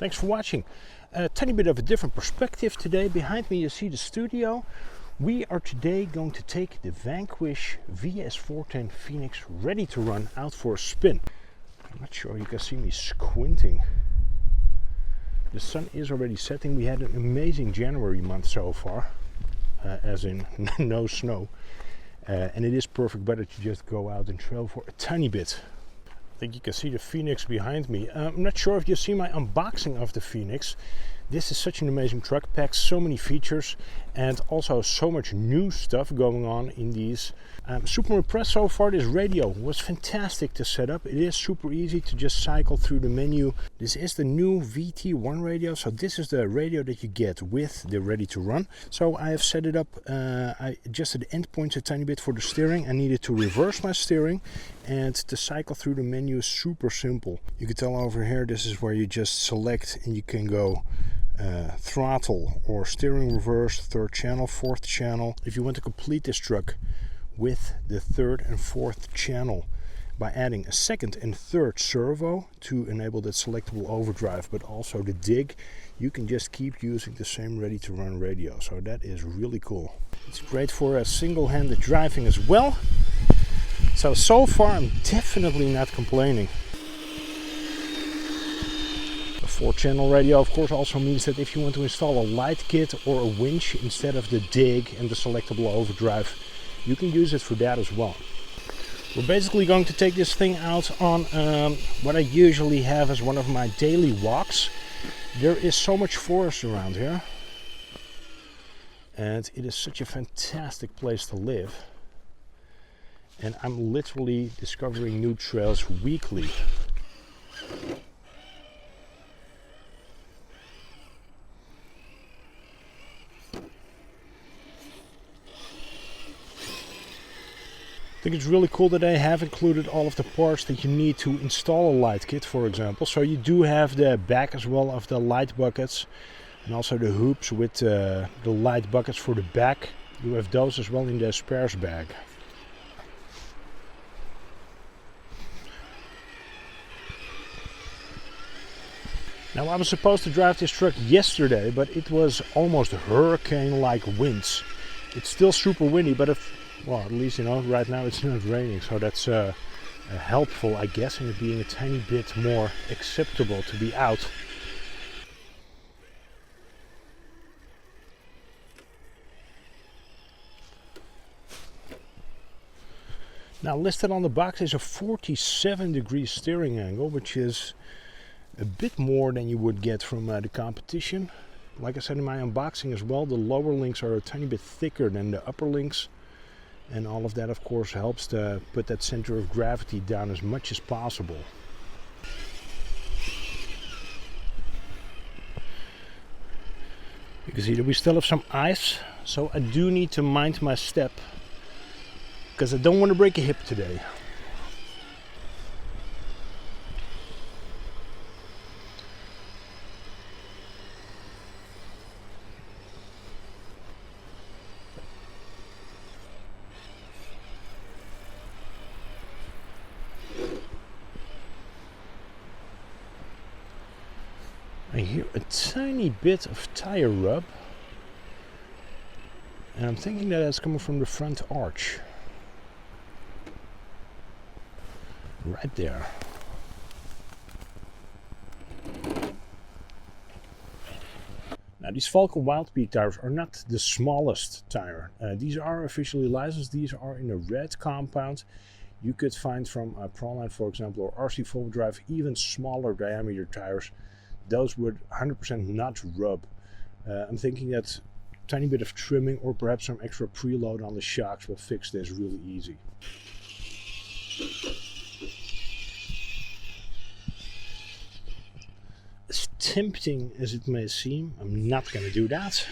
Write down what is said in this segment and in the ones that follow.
Thanks for watching. A tiny bit of a different perspective today. Behind me you see the studio. We are today going to take the Vanquish VS4-10 Phoenix ready to run out for a spin. I'm not sure you can see me squinting. The sun is already setting. We had an amazing January month so far, as in no snow. And it is perfect weather to just go out and trail for a tiny bit. I think you can see the Phoenix behind me. I'm not sure if you've seen my unboxing of the Phoenix. This is such an amazing truck, packs so many features and also so much new stuff going on in these. I'm super impressed so far. This radio was fantastic to set up. It is super easy to just cycle through the menu. This is the new VT1 radio, so this is the radio that you get with the ready to run. So I have set it up, I adjusted the endpoints a tiny bit for the steering. I needed to reverse my steering, and to cycle through the menu is super simple. You can tell over here, this is where you just select and you can go throttle or steering reverse, third channel, fourth channel. If you want to complete this truck with the third and fourth channel by adding a second and third servo to enable that selectable overdrive, but also the dig, you can just keep using the same ready to run radio. So that is really cool. It's great for single-handed driving as well. So far I'm definitely not complaining. A 4-channel radio of course also means that if you want to install a light kit or a winch instead of the dig and the selectable overdrive, you can use it for that as well. We're basically going to take this thing out on what I usually have as one of my daily walks. There is so much forest around here, and it is such a fantastic place to live. And I'm literally discovering new trails weekly. I think it's really cool that they have included all of the parts that you need to install a light kit, for example. So you do have the back as well of the light buckets, and also the hoops with the light buckets for the back. You have those as well in the spares bag. Now I was supposed to drive this truck yesterday, but it was almost hurricane-like winds. It's still super windy, but well, at least, you know, right now it's not raining, so that's helpful, I guess, in it being a tiny bit more acceptable to be out. Now, listed on the box is a 47-degree steering angle, which is a bit more than you would get from the competition. Like I said in my unboxing as well, the lower links are a tiny bit thicker than the upper links. And all of that, of course, helps to put that center of gravity down as much as possible. You can see that we still have some ice, so I do need to mind my step, because I don't want to break a hip today. I hear a tiny bit of tire rub, and I'm thinking that that's coming from the front arch. Right there. Now these Falcon Wildpeak tires are not the smallest tire. These are officially licensed. These are in a red compound. You could find from Proline, for example, or RC Full Drive, even smaller diameter tires. Those would 100% not rub. I'm thinking that a tiny bit of trimming or perhaps some extra preload on the shocks will fix this really easy. As tempting as it may seem, I'm not going to do that.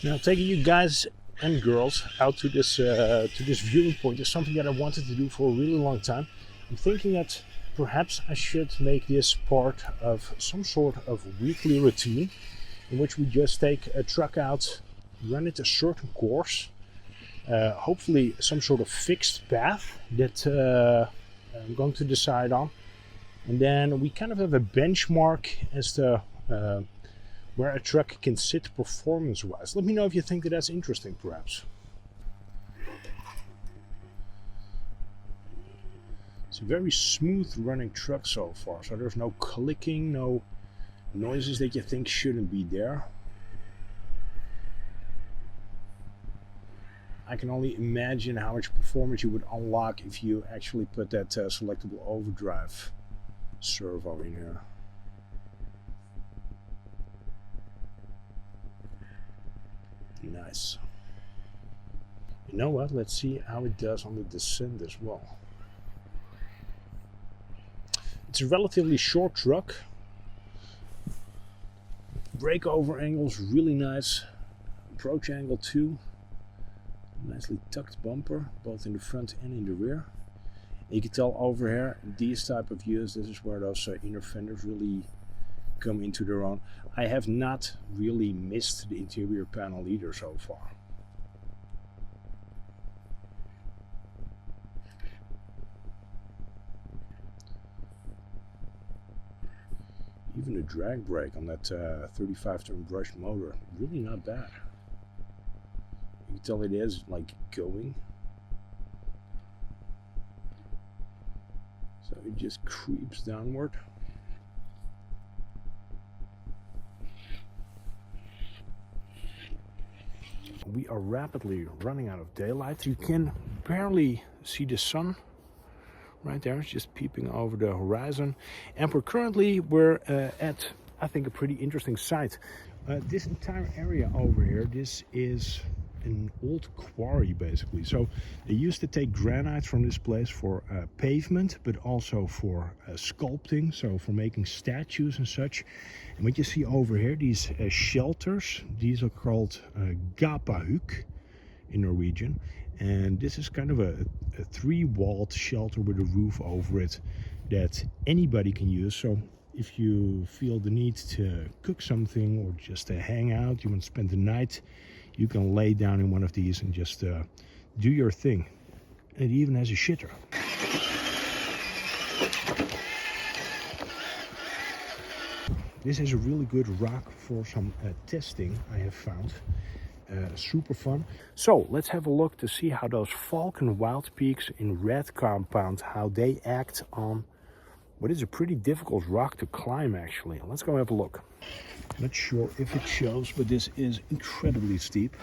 Now, taking you guys and girls out to this viewing point is something that I wanted to do for a really long time. I'm thinking that perhaps I should make this part of some sort of weekly routine in which we just take a truck out, run it a certain course, hopefully some sort of fixed path that I'm going to decide on, And then we kind of have a benchmark as to where a truck can sit performance-wise. Let me know if you think that that's interesting, perhaps. It's a very smooth running truck so far, so there's no clicking, no noises that you think shouldn't be there. I can only imagine how much performance you would unlock if you actually put that selectable overdrive servo in here. Nice. You know what? Let's see how it does on the descent as well. It's a relatively short truck. Breakover angle's really nice. Approach angle too. Nicely tucked bumper, both in the front and in the rear. And you can tell over here, these type of views, this is where those inner fenders really come into their own. I have not really missed the interior panel either so far. Even the drag brake on that 35 turn brushed motor, really not bad. You can tell it is like going. So it just creeps downward. We are rapidly running out of daylight. You can barely see the sun. Right there, it's just peeping over the horizon. And we're at, I think, a pretty interesting site. This entire area over here, this is an old quarry basically. So they used to take granite from this place for pavement, but also for sculpting, so for making statues and such. And what you see over here, these shelters, these are called gapahuk in Norwegian. And this is kind of a three-walled shelter with a roof over it that anybody can use. So if you feel the need to cook something or just to hang out, you want to spend the night, you can lay down in one of these and just do your thing. And it even has a shitter. This is a really good rock for some testing, I have found. Super fun. So let's have a look to see how those Falcon Wild Peaks in red compound, how they act on what is a pretty difficult rock to climb actually. Let's go have a look. Not sure if it shows, but this is incredibly steep.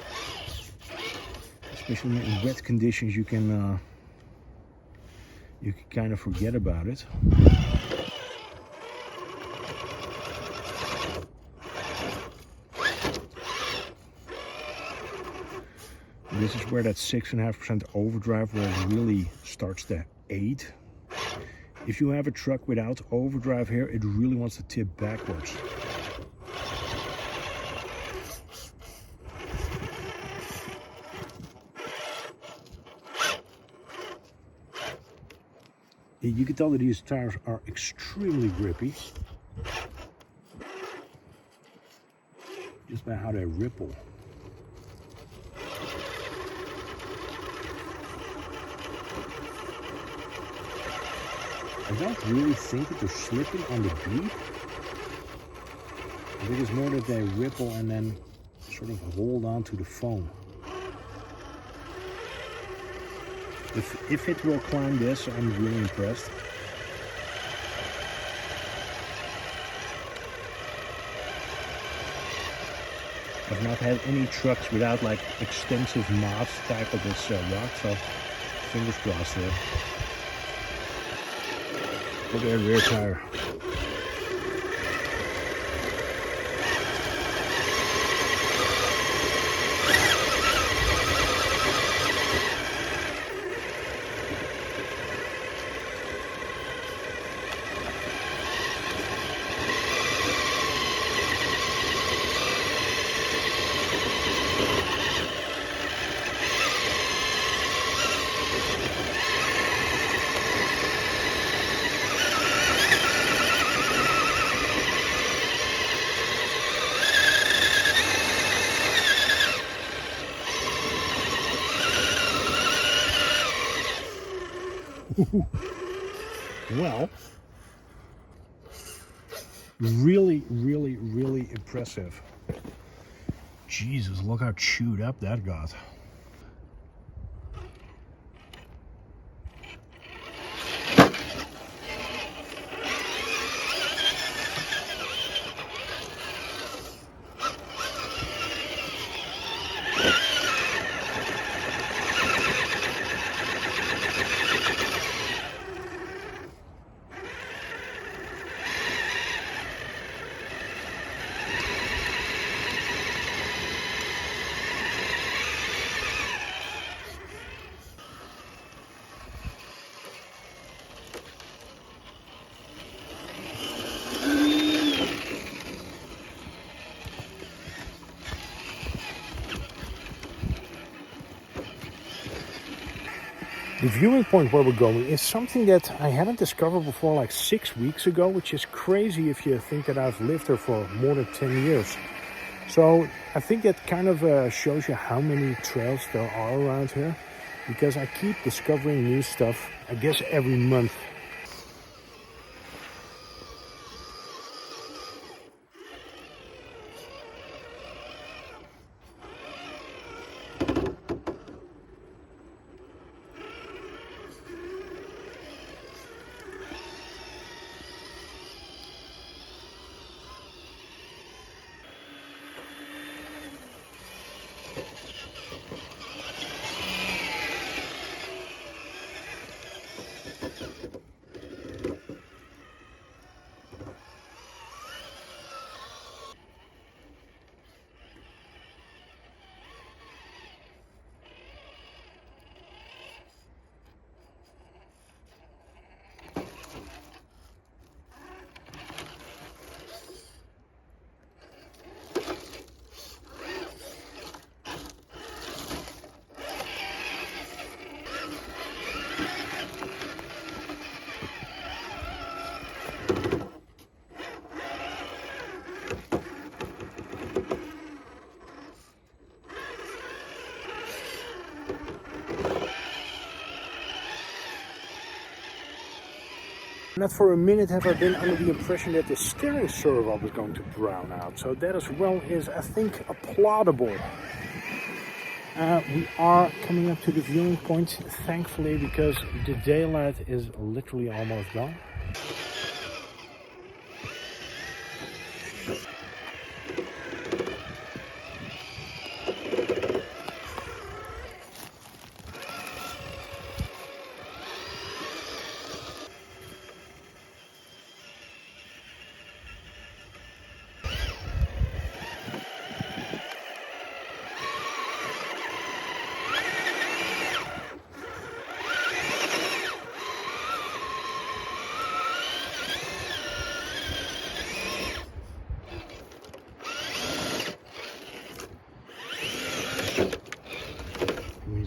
Especially in wet conditions, you can kind of forget about it. This is where that 6.5% overdrive where it really starts to aid. If you have a truck without overdrive here, it really wants to tip backwards. You can tell that these tires are extremely grippy. Just by how they ripple. I don't really think that they're slipping on the beat. I think it's more that they ripple and then sort of hold on to the foam. If it will climb this, I'm really impressed. I've not had any trucks without like extensive mods tackle this rock, so fingers crossed there. Look at that rear tire. Well, Really, really, really impressive. Jesus, look how chewed up that got. The viewing point where we're going is something that I hadn't discovered before like 6 weeks ago, which is crazy if you think that I've lived here for more than 10 years. So I think that kind of shows you how many trails there are around here, because I keep discovering new stuff, I guess every month. Not for a minute have I been under the impression that the steering servo was going to brown out. So that as well is, I think, applaudable. We are coming up to the viewing point, thankfully, because the daylight is literally almost gone.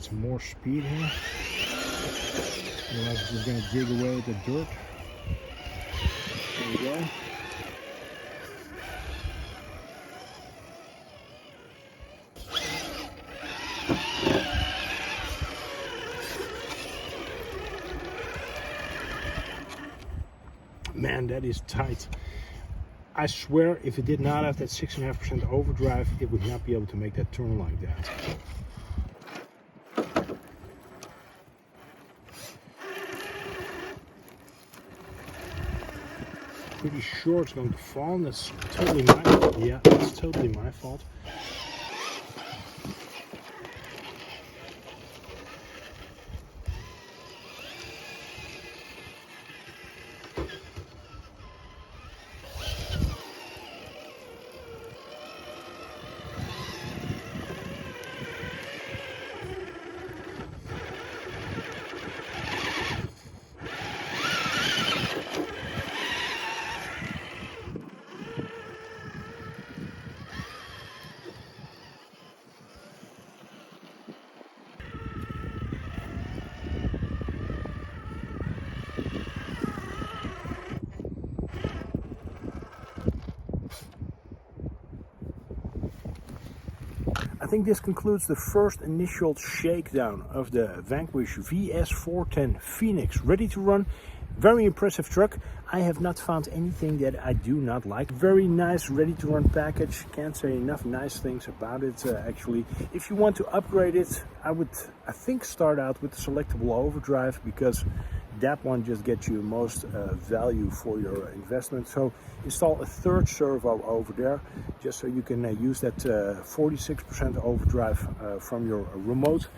Some more speed here. Otherwise we're going to dig away at the dirt. There we go. Man, that is tight. I swear if it did not have that 6.5% overdrive, it would not be able to make that turn like that. Pretty sure it's going to fall, and that's totally my fault. Yeah, that's totally my fault. I think this concludes the first initial shakedown of the Vanquish VS4-10 Phoenix, ready to run. Very impressive truck. I have not found anything that I do not like. Very nice, ready to run package. Can't say enough nice things about it actually. If you want to upgrade it, I think start out with the selectable overdrive, because that one just gets you most value for your investment. So install a third servo over there, just so you can use that 46% overdrive from your remote.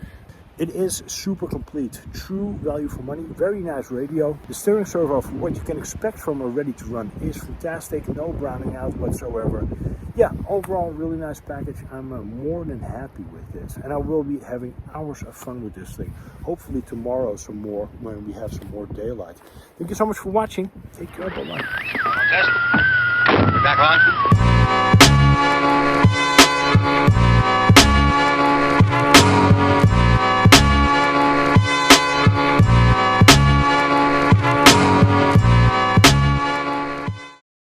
It is super complete, true value for money, very nice radio. The steering servo, for what you can expect from a ready to run, is fantastic, no browning out whatsoever. Yeah, overall really nice package. I'm more than happy with this, and I will be having hours of fun with this thing. Hopefully tomorrow some more, when we have some more daylight. Thank you so much for watching. Take care, bye-bye. Test. Back on.